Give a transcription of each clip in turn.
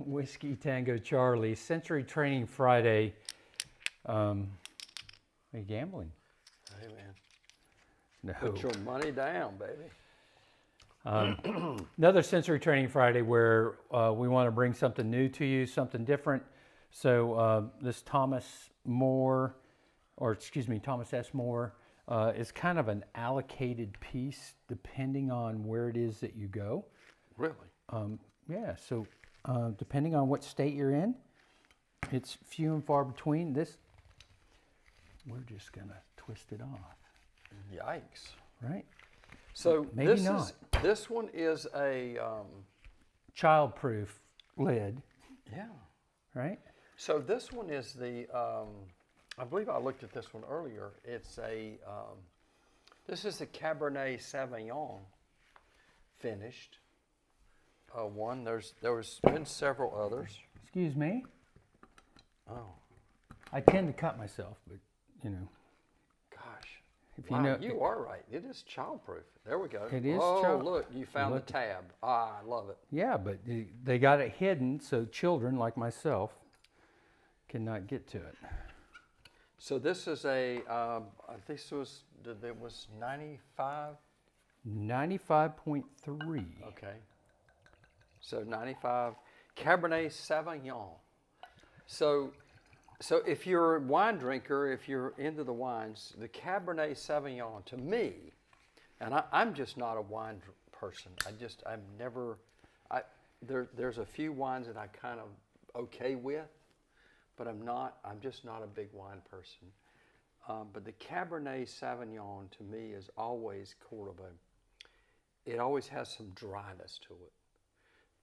Whiskey Tango Charlie, Century Training Friday. Are you gambling? Hey, man. No. Put your money down, baby. Another Sensory Training Friday where we want to bring something new to you, something different. So this Thomas S. Moore is kind of an allocated piece depending on where it is that you go. Really? Yeah, so depending on what state you're in, it's few and far between. We're just going to twist it off. Yikes. Right? So Maybe not. This one is a... Child-proof lid. Yeah. Right? So this one is the... I believe I looked at this one earlier. It's a... this is the Cabernet Sauvignon finished one. There's been several others. Excuse me? Oh. I tend to cut myself, but, you know. Gosh. If Wow, you know, you are right. It is childproof. There we go. It is Oh, look, you found Look. the tab. Ah, I love it. Yeah, but they got it hidden so children like myself cannot get to it. So this is a, this was 95? 95.3. Okay. So 95. Cabernet Sauvignon. So if you're a wine drinker, if you're into the wines, the Cabernet Sauvignon, to me, and I'm just not a wine person. There's a few wines that I kind of okay with, but I'm just not a big wine person. But the Cabernet Sauvignon to me is always it always has some dryness to it.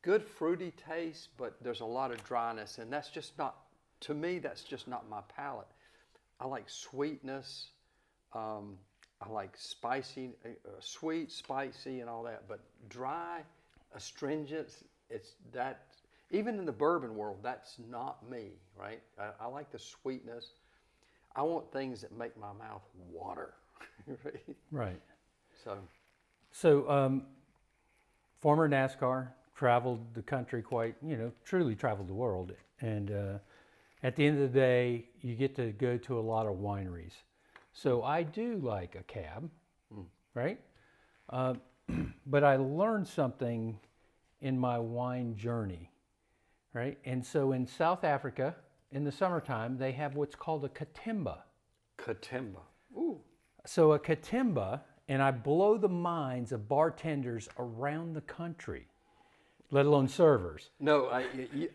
Good fruity taste, but there's a lot of dryness, and that's just not, to me, that's just not my palate. I like sweetness. I like spicy, sweet, spicy, and all that, but dry, astringent, it's that, even in the bourbon world, that's not me, right? I like the sweetness. I want things that make my mouth water. Right. So, former NASCAR, traveled the country truly traveled the world. And at the end of the day, you get to go to a lot of wineries. So I do like a cab, right? But I learned something in my wine journey, right? And so in South Africa, in the summertime, they have what's called a katimba. Katimba. Ooh. So a katimba, and I blow the minds of bartenders around the country, let alone servers. No,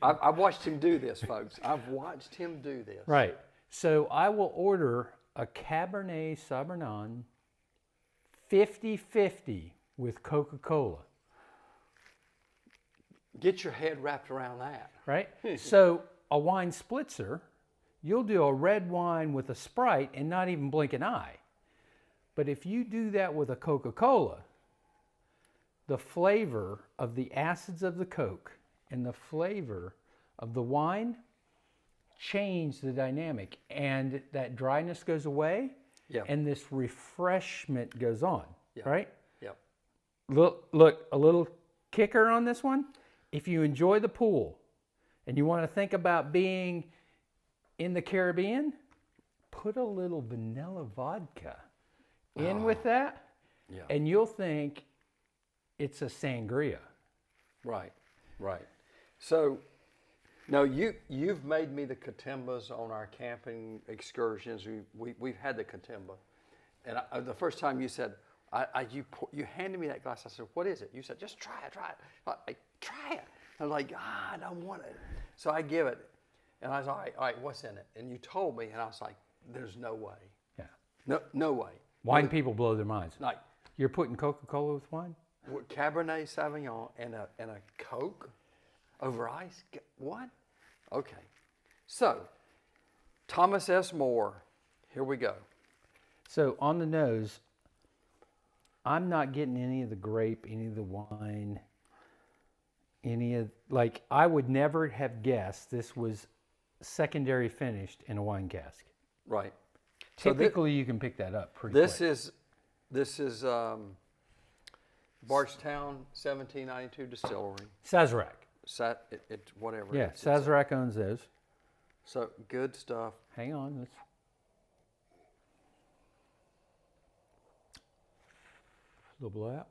I've watched him do this, folks. I've watched him do this. Right. So I will order a Cabernet Sauvignon 50-50 with Coca-Cola. Get your head wrapped around that. Right? So a wine splitzer, you'll do a red wine with a Sprite and not even blink an eye. But if you do that with a Coca-Cola, the flavor of the acids of the Coke and the flavor of the wine change the dynamic, and that dryness goes away, and this refreshment goes on, right? Yep. Look, a little kicker on this one. If you enjoy the pool and you want to think about being in the Caribbean, put a little vanilla vodka in with that, and you'll think it's a sangria. Right. So, no, you've made me the katimbas on our camping excursions. We've had the katimba, and the first time you said, you handed me that glass. I said, "What is it?" You said, "Just try it." Try it. I'm like, I don't want it. So I give it, and I was all right, what's in it? And you told me, and I was like, there's no way. Yeah. No way. Wine people blow their minds. Like, you're putting Coca-Cola with wine? Cabernet Sauvignon and a Coke over ice? What? Okay. So, Thomas S. Moore, here we go. So on the nose, I'm not getting any of the grape, any of the wine, I would never have guessed this was secondary finished in a wine cask. Right. Typically, you can pick that up pretty This quick. is Bardstown 1792 Distillery. Sazerac. whatever. Yeah, Sazerac owns those. So good stuff. Hang on. Let's... A little blowout.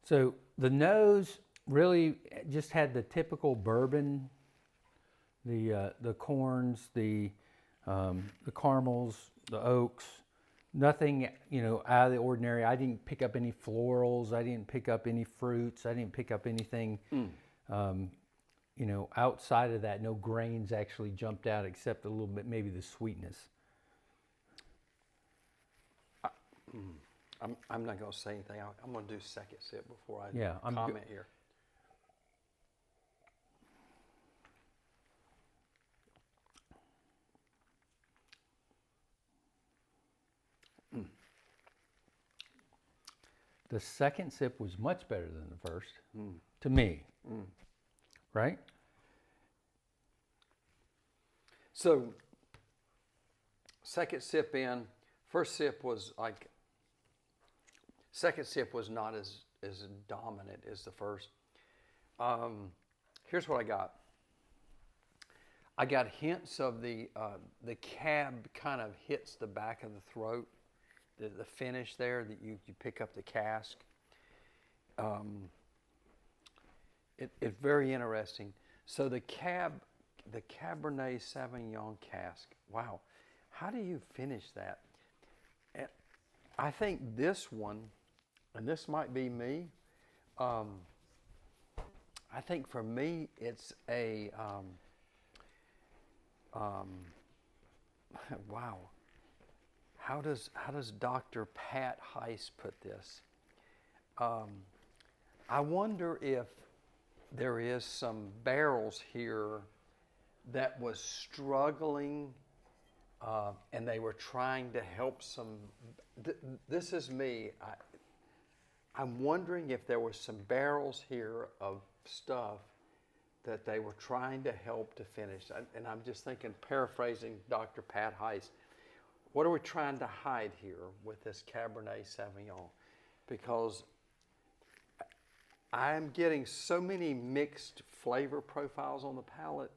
So the nose really just had the typical bourbon, the corns, the caramels, the oaks. Nothing, out of the ordinary. I didn't pick up any florals. I didn't pick up any fruits. I didn't pick up anything, outside of that. No grains actually jumped out except a little bit, maybe the sweetness. I'm not going to say anything. I'm going to do second sip before I I'm comment here. The second sip was much better than the first, to me. Right? So, second sip in, first sip was like, second sip was not as dominant as the first. Here's what I got. I got hints of the cab kind of hits the back of the throat. The finish there that you pick up the cask. It's very interesting. So the Cabernet Sauvignon cask. Wow, how do you finish that? And I think this one, and this might be me. I think for me it's a wow. How does Dr. Pat Heiss put this? I wonder if there is some barrels here that was struggling, and they were trying to help some. This is me. I'm wondering if there were some barrels here of stuff that they were trying to help to finish. And I'm just thinking, paraphrasing Dr. Pat Heiss. What are we trying to hide here with this Cabernet Sauvignon? Because I'm getting so many mixed flavor profiles on the palate,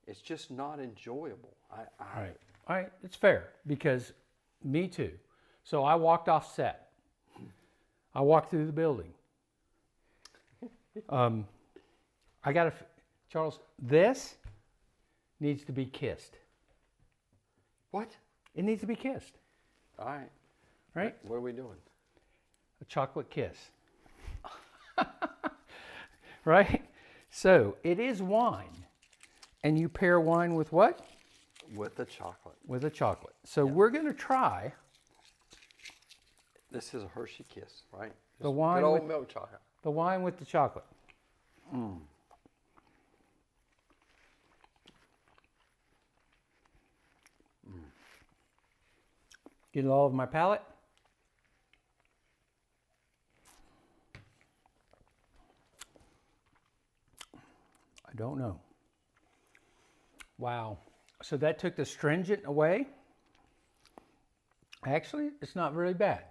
it's just not enjoyable. All right, it's fair, because me too. So I walked off set. I walked through the building. Charles, this needs to be kissed. What? It needs to be kissed. All right. Right? What are we doing? A chocolate kiss. Right? So it is wine. And you pair wine with what? With the chocolate. With a chocolate. So we're going to try. This is a Hershey Kiss, right? The wine good old with, milk chocolate. The wine with the chocolate. Get it all over my palate. I don't know. Wow. So that took the astringent away. Actually, it's not really bad.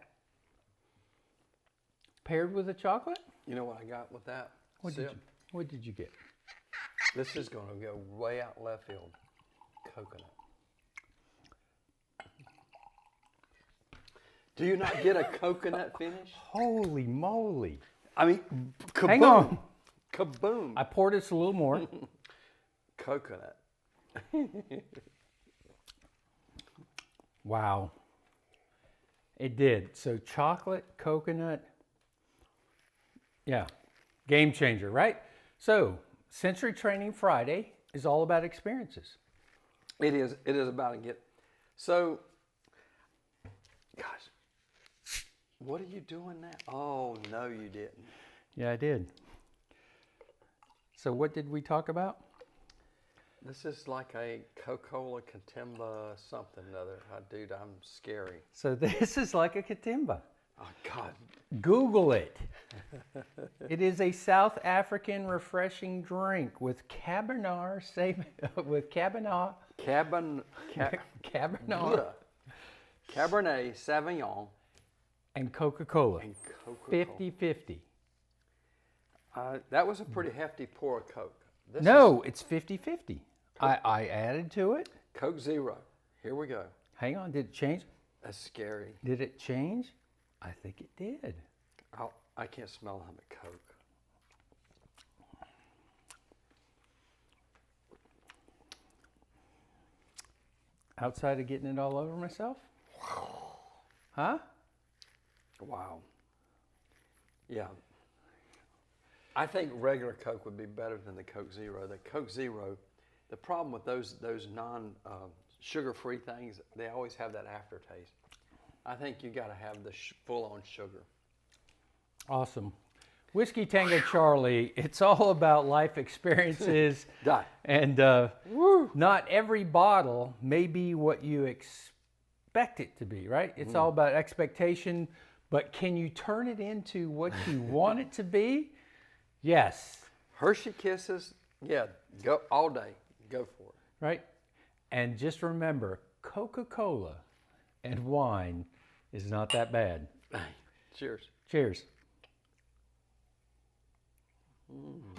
Paired with the chocolate? You know what I got with that? What did you get? This is going to go way out left field. Coconut. Do you not get a coconut finish? Holy moly. I mean, kaboom. Hang on. Kaboom. I poured this a little more. Coconut. Wow. It did. So chocolate, coconut. Yeah. Game changer, right? So Sensory Training Friday is all about experiences. It is about to get. So, gosh, what are you doing now? Oh, no, you didn't. Yeah, I did. So what did we talk about? This is like a Coca-Cola Catimba something or other. Dude, I'm scary. So this is like a Catimba. Oh, God. Google it. It is a South African refreshing drink with Cabernet Cabernet Sauvignon and Coca-Cola. and Coca-Cola. Coca-Cola. 50-50. That was a pretty hefty pour of Coke. This No, it's 50-50. I added to it. Coke Zero. Here we go. Hang on, did it change? That's scary. Did it change? I think it did. I can't smell nothing but Coke. Outside of getting it all over myself? Huh? Wow. Yeah. I think regular Coke would be better than the Coke Zero. The Coke Zero, the problem with those non-sugar-free things, they always have that aftertaste. I think you got to have the full-on sugar. Awesome. Whiskey Tango Charlie, it's all about life experiences. Die. And not every bottle may be what you expect it to be, right? It's all about expectation, but can you turn it into what you want it to be? Yes. Hershey Kisses, yeah, go all day. Go for it. Right? And just remember, Coca-Cola and wine is not that bad. Cheers. Cheers. Mm.